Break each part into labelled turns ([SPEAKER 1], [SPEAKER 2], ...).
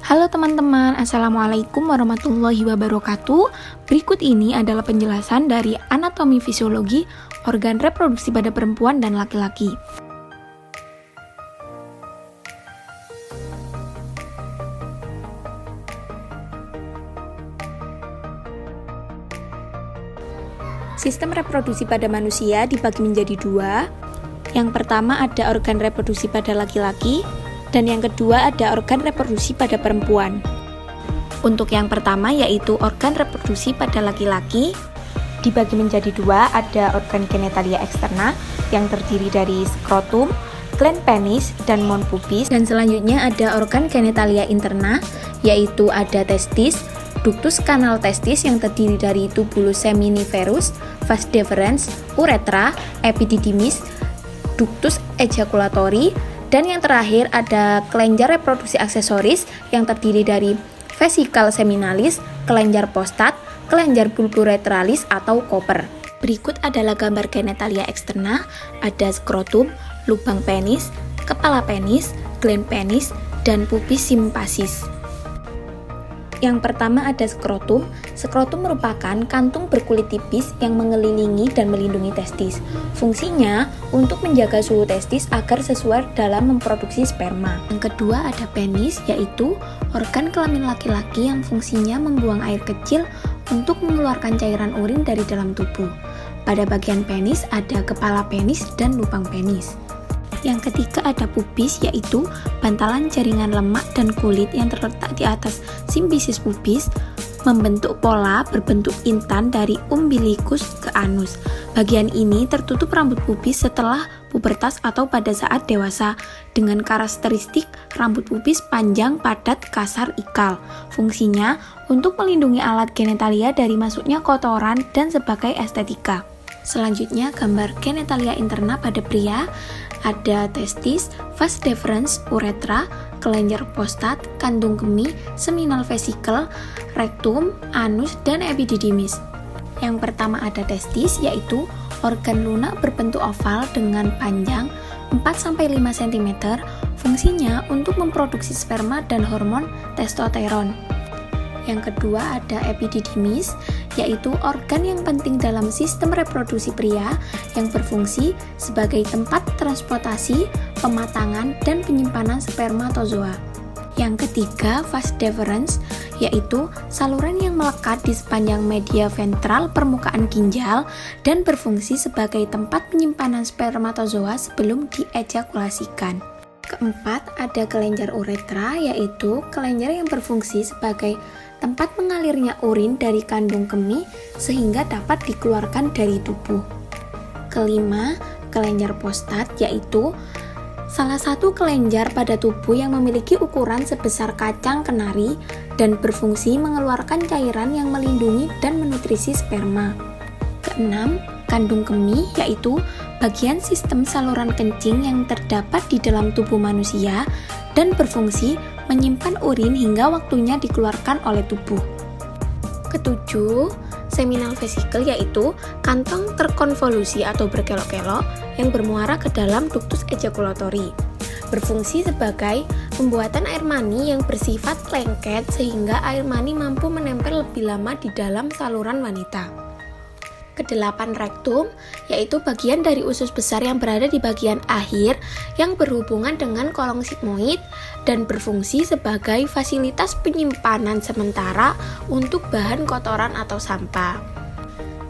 [SPEAKER 1] Halo teman-teman, Assalamualaikum warahmatullahi wabarakatuh. Berikut ini adalah penjelasan dari anatomi fisiologi organ reproduksi pada perempuan dan laki-laki. Sistem reproduksi pada manusia dibagi menjadi dua. Yang pertama ada organ reproduksi pada laki-laki, dan yang kedua ada organ reproduksi pada perempuan. Untuk yang pertama yaitu organ reproduksi pada laki-laki, dibagi menjadi dua, ada organ genitalia eksterna yang terdiri dari skrotum, gland penis, dan mons pubis. Dan selanjutnya ada organ genitalia interna, yaitu ada testis, ductus kanal testis yang terdiri dari tubulus seminiferus, vas deferens, uretra, epididymis, ductus ejaculatori, dan yang terakhir ada kelenjar reproduksi aksesoris yang terdiri dari vesikel seminalis, kelenjar prostat, kelenjar bulburetralis atau koper. Berikut adalah gambar genitalia eksterna, ada skrotum, lubang penis, kepala penis, gland penis, dan pubis simpasis. Yang pertama ada skrotum. Skrotum merupakan kantung berkulit tipis yang mengelilingi dan melindungi testis. Fungsinya untuk menjaga suhu testis agar sesuai dalam memproduksi sperma. Yang kedua ada penis, yaitu organ kelamin laki-laki yang fungsinya membuang air kecil untuk mengeluarkan cairan urin dari dalam tubuh. Pada bagian penis ada kepala penis dan lubang penis. Yang ketiga ada pubis, yaitu bantalan jaringan lemak dan kulit yang terletak di atas simfisis pubis, membentuk pola berbentuk intan dari umbilikus ke anus. Bagian ini tertutup rambut pubis setelah pubertas atau pada saat dewasa, dengan karakteristik rambut pubis panjang, padat, kasar, ikal. Fungsinya untuk melindungi alat genitalia dari masuknya kotoran dan sebagai estetika. Selanjutnya gambar genitalia interna pada pria, ada testis, vas deferens, uretra, kelenjar prostat, kandung kemih, seminal vesikel, rektum, anus, dan epididymis. Yang pertama ada testis, yaitu organ lunak berbentuk oval dengan panjang 4-5 cm. Fungsinya untuk memproduksi sperma dan hormon testosteron. Yang kedua ada epididymis, yaitu organ yang penting dalam sistem reproduksi pria yang berfungsi sebagai tempat transportasi, pematangan, dan penyimpanan spermatozoa. Yang ketiga, vas deferens, yaitu saluran yang melekat di sepanjang media ventral permukaan ginjal dan berfungsi sebagai tempat penyimpanan spermatozoa sebelum diejakulasikan. Keempat, ada kelenjar uretra, yaitu kelenjar yang berfungsi sebagai tempat mengalirnya urin dari kandung kemih sehingga dapat dikeluarkan dari tubuh. Kelima, kelenjar prostat, yaitu salah satu kelenjar pada tubuh yang memiliki ukuran sebesar kacang kenari dan berfungsi mengeluarkan cairan yang melindungi dan menutrisi sperma. Keenam, kandung kemih, yaitu bagian sistem saluran kencing yang terdapat di dalam tubuh manusia dan berfungsi menyimpan urin hingga waktunya dikeluarkan oleh tubuh. Ketujuh, seminal vesikel, yaitu kantong terkonvolusi atau berkelok-kelok yang bermuara ke dalam ductus ejaculatori. Berfungsi sebagai pembuatan air mani yang bersifat lengket sehingga air mani mampu menempel lebih lama di dalam saluran wanita. Kedelapan, rektum, yaitu bagian dari usus besar yang berada di bagian akhir yang berhubungan dengan kolong sigmoid dan berfungsi sebagai fasilitas penyimpanan sementara untuk bahan kotoran atau sampah.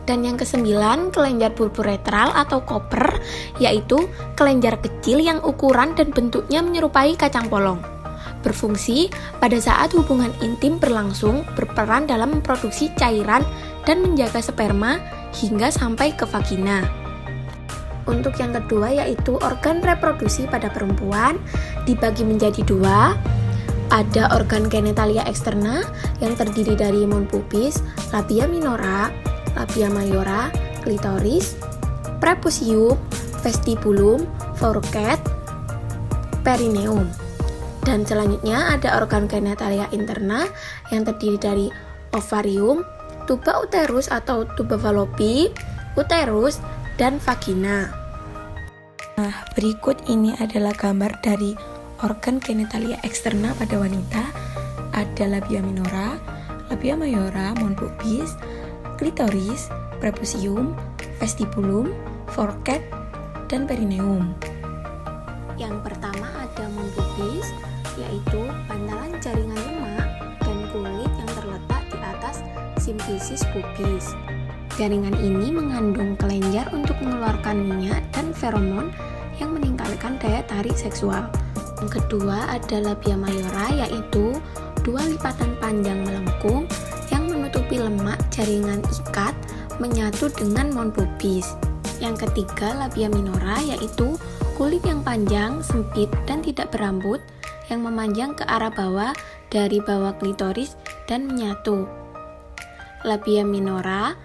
[SPEAKER 1] Dan yang kesembilan, kelenjar bulburetral atau koper, yaitu kelenjar kecil yang ukuran dan bentuknya menyerupai kacang polong. Berfungsi pada saat hubungan intim berlangsung, berperan dalam memproduksi cairan dan menjaga sperma hingga sampai ke vagina. Untuk yang kedua yaitu organ reproduksi pada perempuan, dibagi menjadi dua. Ada organ genitalia eksterna yang terdiri dari mons pubis, labia minora, labia majora, klitoris, prepucium, vestibulum, fourchette, perineum. Dan selanjutnya ada organ genitalia interna yang terdiri dari ovarium, tuba uterus atau tuba fallopi, uterus, dan vagina. Nah, berikut ini adalah gambar dari organ genitalia eksterna pada wanita. ada labia minora, labia mayora, mons pubis, klitoris, prepusium, vestibulum, forehead, dan perineum. Yang pertama ada mons pubis, yaitu bantalan jaringan lemak dan kulit yang terletak di atas simfisis pubis. Jaringan ini mengandung kelenjar untuk mengeluarkan minyak dan feromon yang meningkatkan daya tarik seksual. Yang kedua ada labia mayora, yaitu dua lipatan panjang melengkung yang menutupi lemak jaringan ikat menyatu dengan mons pubis. Yang ketiga labia minora, yaitu kulit yang panjang, sempit, dan tidak berambut yang memanjang ke arah bawah dari bawah klitoris dan menyatu. Labia minora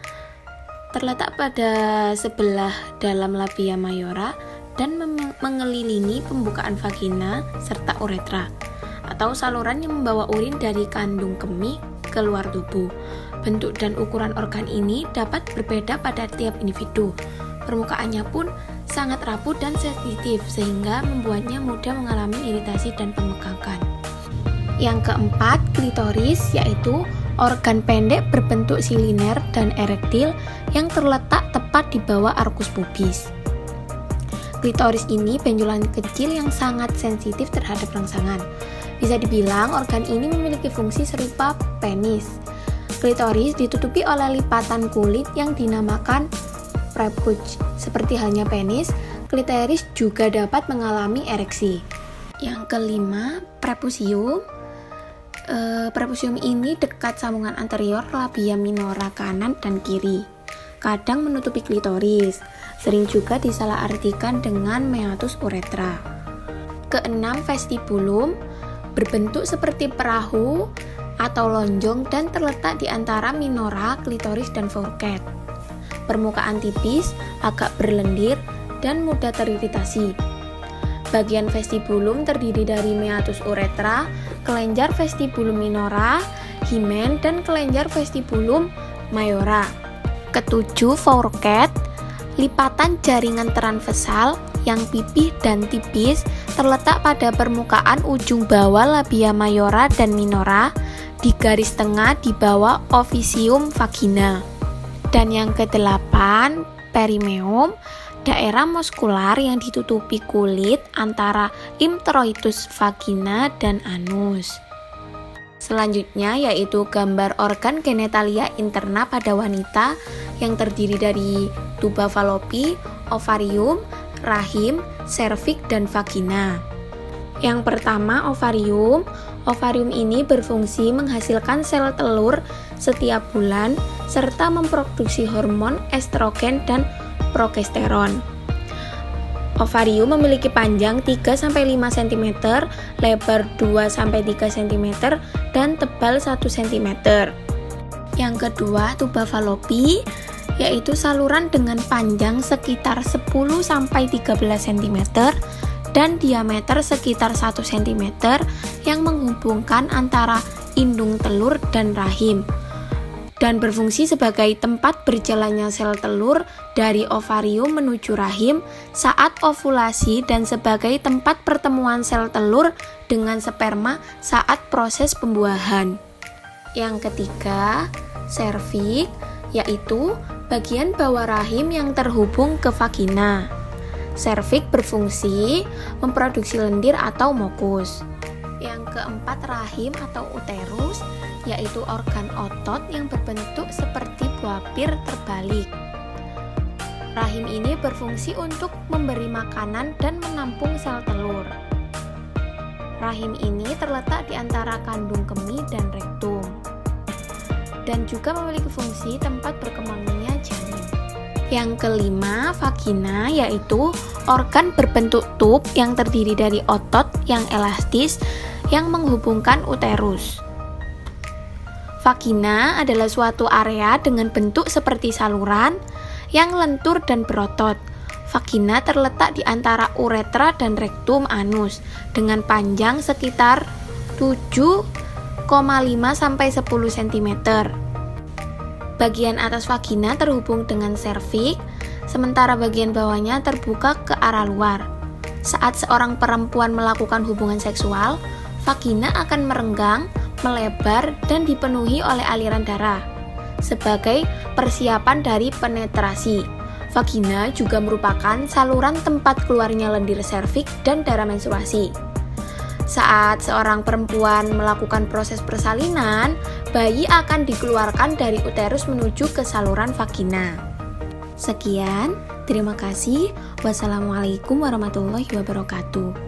[SPEAKER 1] terletak pada sebelah dalam labia mayora dan mengelilingi pembukaan vagina serta uretra atau saluran yang membawa urin dari kandung kemih ke luar tubuh. Bentuk dan ukuran organ ini dapat berbeda pada tiap individu. Permukaannya pun sangat rapuh dan sensitif sehingga membuatnya mudah mengalami iritasi dan pemekakan. Yang keempat, klitoris, yaitu organ pendek berbentuk siliner dan erektil yang terletak tepat di bawah arkus pubis. Klitoris ini benjolan kecil yang sangat sensitif terhadap rangsangan. Bisa dibilang organ ini memiliki fungsi serupa penis. Klitoris ditutupi oleh lipatan kulit yang dinamakan prepuce. Seperti halnya penis, klitoris juga dapat mengalami ereksi. Yang kelima, prepusium. Prepusium ini dekat sambungan anterior labia minora kanan dan kiri. Kadang menutupi klitoris, sering juga disalahartikan dengan meatus uretra. Keenam, vestibulum, berbentuk seperti perahu atau lonjong dan terletak di antara minora, klitoris, dan forehead. Permukaan tipis, agak berlendir, dan mudah teriritasi. Bagian vestibulum terdiri dari meatus uretra, kelenjar vestibulum minora, himen, dan kelenjar vestibulum mayora. Ketujuh, forehead, lipatan jaringan transversal yang pipih dan tipis terletak pada permukaan ujung bawah labia mayora dan minora di garis tengah di bawah officium vagina. Dan yang kedelapan, perineum, daerah muskular yang ditutupi kulit antara introitus vagina dan anus. Selanjutnya yaitu gambar organ genitalia interna pada wanita yang terdiri dari tuba fallopi, ovarium, rahim, serviks, dan vagina. Yang pertama, ovarium. Ovarium ini berfungsi menghasilkan sel telur setiap bulan serta memproduksi hormon estrogen dan progesteron. Ovarium memiliki panjang 3-5 cm, lebar 2-3 cm, dan tebal 1 cm. Yang kedua, tuba fallopi, yaitu saluran dengan panjang sekitar 10-13 cm dan diameter sekitar 1 cm yang menghubungkan antara indung telur dan rahim, dan berfungsi sebagai tempat berjalannya sel telur dari ovarium menuju rahim saat ovulasi dan sebagai tempat pertemuan sel telur dengan sperma saat proses pembuahan. Yang ketiga, serviks, yaitu bagian bawah rahim yang terhubung ke vagina. Serviks berfungsi memproduksi lendir atau mukus. Yang keempat, rahim atau uterus, yaitu organ otot yang berbentuk seperti buah-pir terbalik. Rahim ini berfungsi untuk memberi makanan dan menampung sel telur. Rahim ini terletak di antara kandung kemih dan rektum, dan juga memiliki fungsi tempat berkembangnya janin. Yang kelima, vagina, yaitu organ berbentuk tub yang terdiri dari otot yang elastis yang menghubungkan uterus. Vagina adalah suatu area dengan bentuk seperti saluran yang lentur dan berotot. Vagina terletak di antara uretra dan rektum anus dengan panjang sekitar 7,5-10 cm. Bagian atas vagina terhubung dengan serviks, sementara bagian bawahnya terbuka ke arah luar. Saat seorang perempuan melakukan hubungan seksual, vagina akan merenggang, melebar, dan dipenuhi oleh aliran darah. Sebagai persiapan dari penetrasi, vagina juga merupakan saluran tempat keluarnya lendir serviks dan darah menstruasi. Saat seorang perempuan melakukan proses persalinan, bayi akan dikeluarkan dari uterus menuju ke saluran vagina. Sekian, terima kasih. Wassalamualaikum warahmatullahi wabarakatuh.